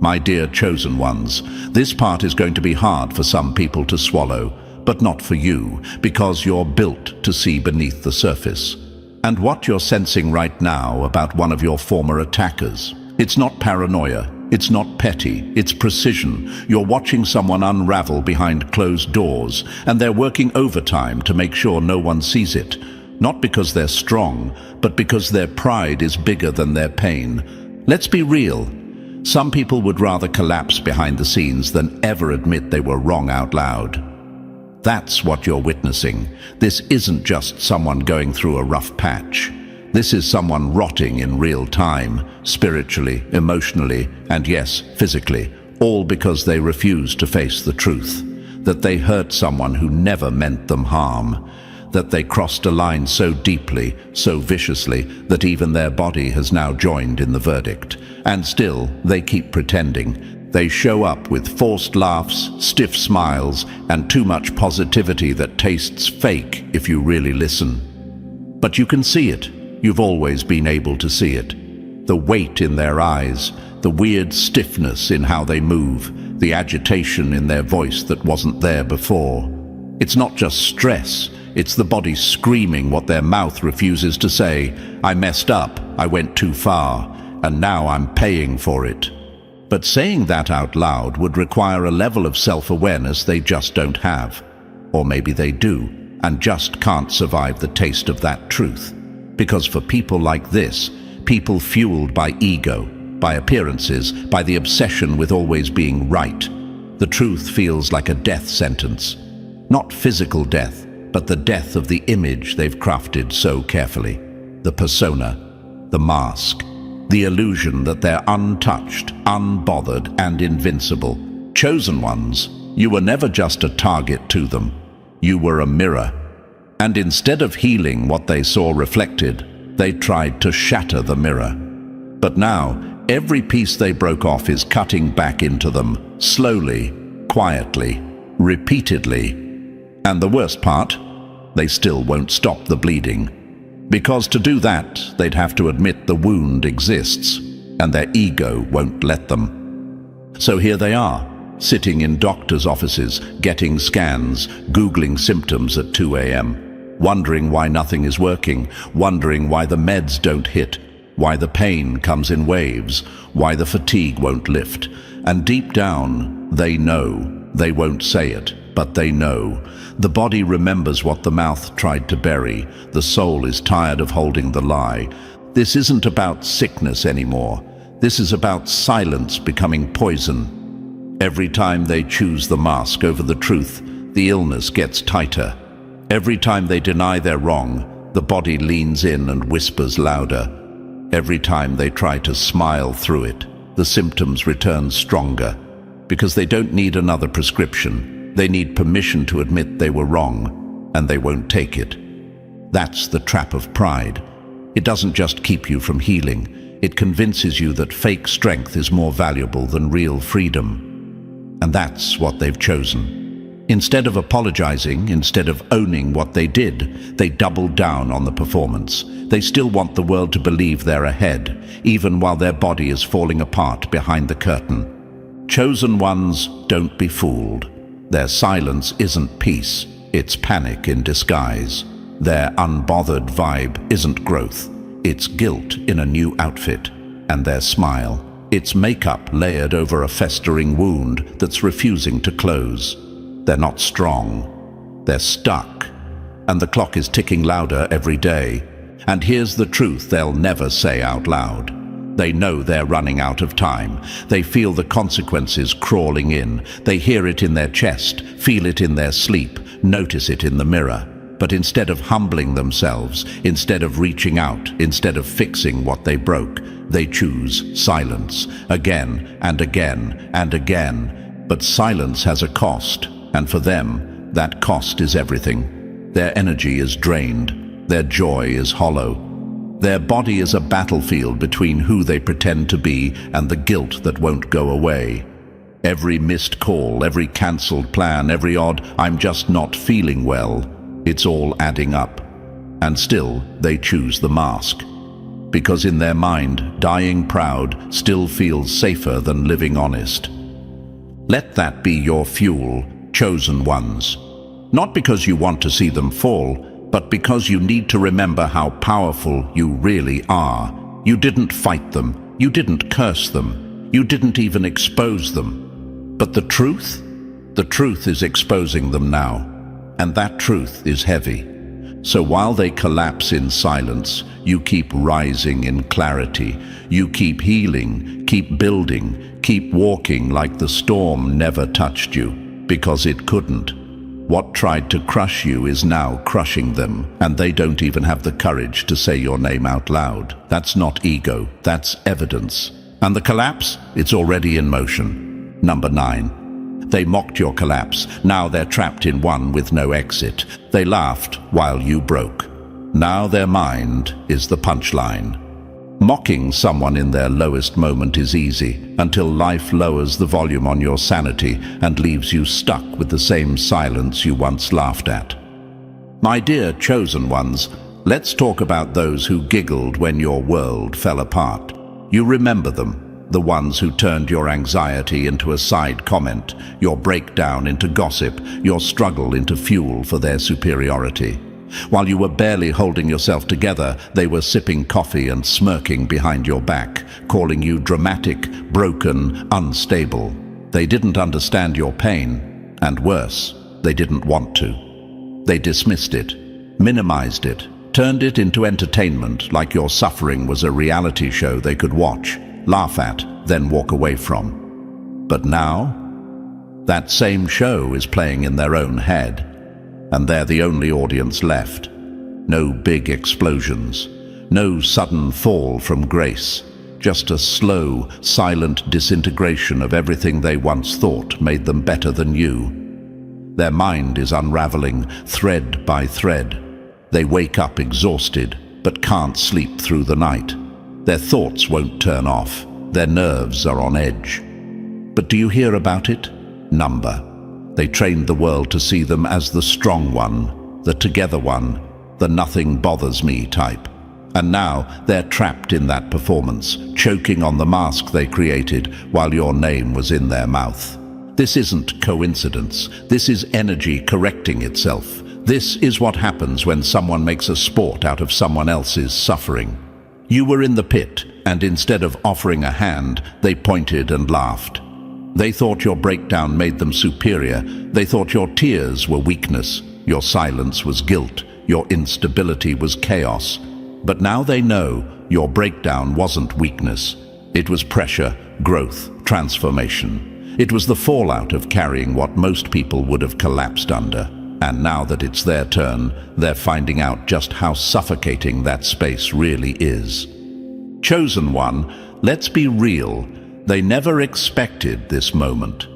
My dear chosen ones, this part is going to be hard for some people to swallow, but not for you, because you're built to see beneath the surface. And what you're sensing right now about one of your former attackers, it's not paranoia, it's not petty, it's precision. You're watching someone unravel behind closed doors, and they're working overtime to make sure no one sees it. Not because they're strong, but because their pride is bigger than their pain. Let's be real. Some people would rather collapse behind the scenes than ever admit they were wrong out loud. That's what you're witnessing. This isn't just someone going through a rough patch. This is someone rotting in real time, spiritually, emotionally, and yes, physically, all because they refuse to face the truth. That they hurt someone who never meant them harm. That they crossed a line so deeply, so viciously, that even their body has now joined in the verdict. And still, they keep pretending. They show up with forced laughs, stiff smiles, and too much positivity that tastes fake if you really listen. But you can see it. You've always been able to see it. The weight in their eyes, the weird stiffness in how they move, the agitation in their voice that wasn't there before. It's not just stress. It's the body screaming what their mouth refuses to say. I messed up, I went too far, and now I'm paying for it. But saying that out loud would require a level of self-awareness they just don't have. Or maybe they do, and just can't survive the taste of that truth. Because for people like this, people fueled by ego, by appearances, by the obsession with always being right, the truth feels like a death sentence. Not physical death, but the death of the image they've crafted so carefully. The persona, the mask, the illusion that they're untouched, unbothered, and invincible. Chosen ones, you were never just a target to them. You were a mirror. And instead of healing what they saw reflected, they tried to shatter the mirror. But now, every piece they broke off is cutting back into them, slowly, quietly, repeatedly. And the worst part, they still won't stop the bleeding. Because to do that, they'd have to admit the wound exists, and their ego won't let them. So here they are, sitting in doctors' offices, getting scans, Googling symptoms at 2 a.m., wondering why nothing is working, wondering why the meds don't hit, why the pain comes in waves, why the fatigue won't lift. And deep down, they know. They won't say it, but they know. The body remembers what the mouth tried to bury. The soul is tired of holding the lie. This isn't about sickness anymore. This is about silence becoming poison. Every time they choose the mask over the truth, the illness gets tighter. Every time they deny they're wrong, the body leans in and whispers louder. Every time they try to smile through it, the symptoms return stronger. Because they don't need another prescription. They need permission to admit they were wrong, and they won't take it. That's the trap of pride. It doesn't just keep you from healing. It convinces you that fake strength is more valuable than real freedom. And that's what they've chosen. Instead of apologizing, instead of owning what they did, they doubled down on the performance. They still want the world to believe they're ahead, even while their body is falling apart behind the curtain. Chosen ones, don't be fooled. Their silence isn't peace, it's panic in disguise. Their unbothered vibe isn't growth, it's guilt in a new outfit. And their smile, it's makeup layered over a festering wound that's refusing to close. They're not strong, they're stuck. And the clock is ticking louder every day. And here's the truth they'll never say out loud. They know they're running out of time. They feel the consequences crawling in. They hear it in their chest, feel it in their sleep, notice it in the mirror. But instead of humbling themselves, instead of reaching out, instead of fixing what they broke, they choose silence, again and again and again. But silence has a cost, and for them, that cost is everything. Their energy is drained. Their joy is hollow. Their body is a battlefield between who they pretend to be and the guilt that won't go away. Every missed call, every cancelled plan, every odd "I'm just not feeling well," it's all adding up. And still, they choose the mask. Because in their mind, dying proud still feels safer than living honest. Let that be your fuel, chosen ones. Not because you want to see them fall, but because you need to remember how powerful you really are. You didn't fight them. You didn't curse them. You didn't even expose them. But the truth is exposing them now. And that truth is heavy. So while they collapse in silence, you keep rising in clarity. You keep healing, keep building, keep walking like the storm never touched you, because it couldn't. What tried to crush you is now crushing them, and they don't even have the courage to say your name out loud. That's not ego, that's evidence. And the collapse? It's already in motion. Number 9. They mocked your collapse. Now they're trapped in one with no exit. They laughed while you broke. Now their mind is the punchline. Mocking someone in their lowest moment is easy, until life lowers the volume on your sanity and leaves you stuck with the same silence you once laughed at. My dear chosen ones, let's talk about those who giggled when your world fell apart. You remember them, the ones who turned your anxiety into a side comment, your breakdown into gossip, your struggle into fuel for their superiority. While you were barely holding yourself together, they were sipping coffee and smirking behind your back, calling you dramatic, broken, unstable. They didn't understand your pain, and worse, they didn't want to. They dismissed it, minimized it, turned it into entertainment like your suffering was a reality show they could watch, laugh at, then walk away from. But now, that same show is playing in their own head, and they're the only audience left. No big explosions, no sudden fall from grace, just a slow, silent disintegration of everything they once thought made them better than you. Their mind is unraveling, thread by thread. They wake up exhausted, but can't sleep through the night. Their thoughts won't turn off. Their nerves are on edge. But do you hear about it? Number. They trained the world to see them as the strong one, the together one, the nothing bothers me type. And now they're trapped in that performance, choking on the mask they created while your name was in their mouth. This isn't coincidence. This is energy correcting itself. This is what happens when someone makes a sport out of someone else's suffering. You were in the pit, and instead of offering a hand, they pointed and laughed. They thought your breakdown made them superior. They thought your tears were weakness, your silence was guilt, your instability was chaos. But now they know your breakdown wasn't weakness. It was pressure, growth, transformation. It was the fallout of carrying what most people would have collapsed under. And now that it's their turn, they're finding out just how suffocating that space really is. Chosen one, let's be real. They never expected this moment.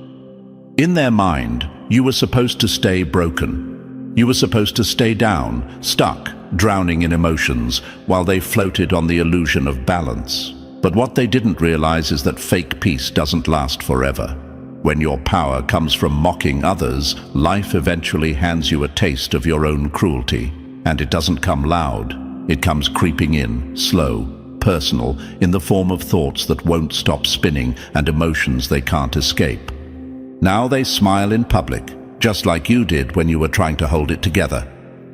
In their mind, you were supposed to stay broken. You were supposed to stay down, stuck, drowning in emotions, while they floated on the illusion of balance. But what they didn't realize is that fake peace doesn't last forever. When your power comes from mocking others, life eventually hands you a taste of your own cruelty. And it doesn't come loud. It comes creeping in, slow, personal, in the form of thoughts that won't stop spinning and emotions they can't escape. Now they smile in public, just like you did when you were trying to hold it together.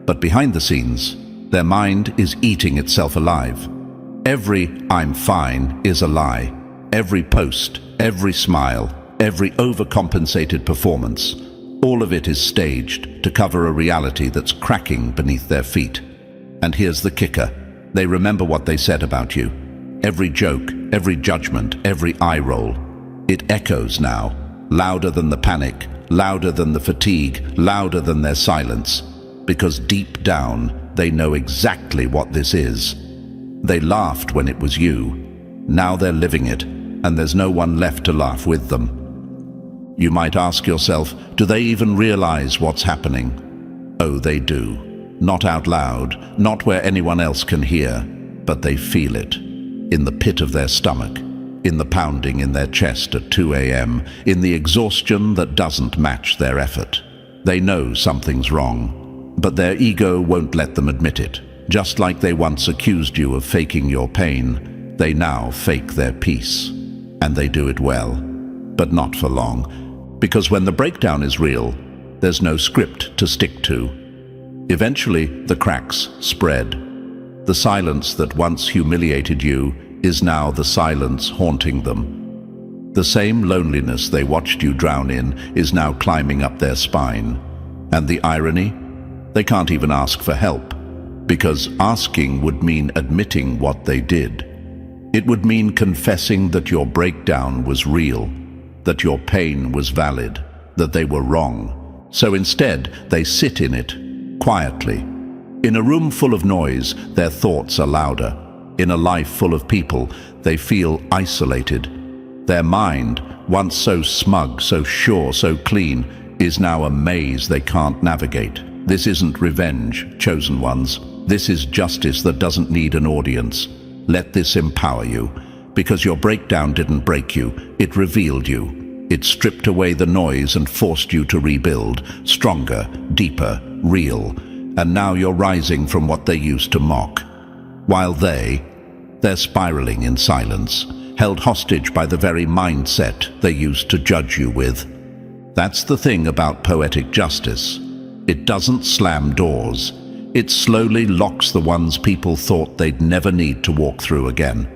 But behind the scenes, their mind is eating itself alive. Every "I'm fine" is a lie. Every post, every smile, every overcompensated performance, all of it is staged to cover a reality that's cracking beneath their feet. And here's the kicker. They remember what they said about you. Every joke, every judgment, every eye roll. It echoes now, louder than the panic, louder than the fatigue, louder than their silence. Because deep down, they know exactly what this is. They laughed when it was you. Now they're living it, and there's no one left to laugh with them. You might ask yourself, do they even realize what's happening? Oh, they do. Not out loud, not where anyone else can hear, but they feel it. In the pit of their stomach, in the pounding in their chest at 2 a.m., in the exhaustion that doesn't match their effort. They know something's wrong, but their ego won't let them admit it. Just like they once accused you of faking your pain, they now fake their peace. And they do it well, but not for long. Because when the breakdown is real, there's no script to stick to. Eventually, the cracks spread. The silence that once humiliated you is now the silence haunting them. The same loneliness they watched you drown in is now climbing up their spine. And the irony? They can't even ask for help, because asking would mean admitting what they did. It would mean confessing that your breakdown was real, that your pain was valid, that they were wrong. So instead, they sit in it, quietly. In a room full of noise, their thoughts are louder. In a life full of people, they feel isolated. Their mind, once so smug, so sure, so clean, is now a maze they can't navigate. This isn't revenge, chosen ones. This is justice that doesn't need an audience. Let this empower you, because your breakdown didn't break you, it revealed you. It stripped away the noise and forced you to rebuild, stronger, deeper, real. And now you're rising from what they used to mock. While they're spiraling in silence, held hostage by the very mindset they used to judge you with. That's the thing about poetic justice. It doesn't slam doors. it slowly locks the ones people thought they'd never need to walk through again.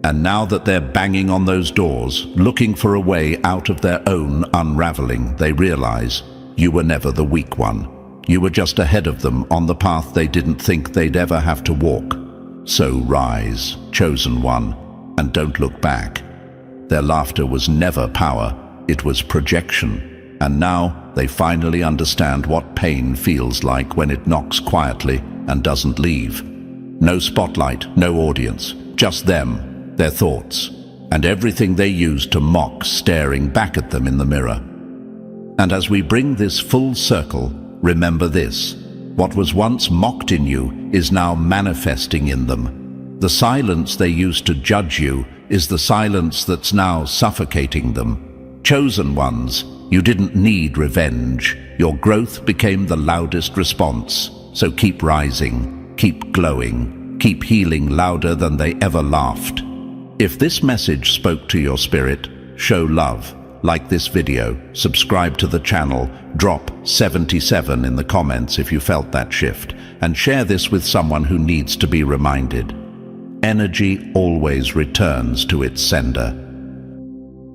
And now that they're banging on those doors, looking for a way out of their own unraveling, they realize you were never the weak one. You were just ahead of them on the path they didn't think they'd ever have to walk. So rise, chosen one, and don't look back. Their laughter was never power, it was projection. And now they finally understand what pain feels like when it knocks quietly and doesn't leave. No spotlight, no audience, just them, their thoughts, and everything they used to mock staring back at them in the mirror. And as we bring this full circle, remember this: what was once mocked in you is now manifesting in them. The silence they used to judge you is the silence that's now suffocating them. Chosen ones, you didn't need revenge. Your growth became the loudest response. So keep rising, keep glowing, keep healing louder than they ever laughed. If this message spoke to your spirit, show love. Like this video, subscribe to the channel, drop 77 in the comments if you felt that shift, and share this with someone who needs to be reminded. Energy always returns to its sender.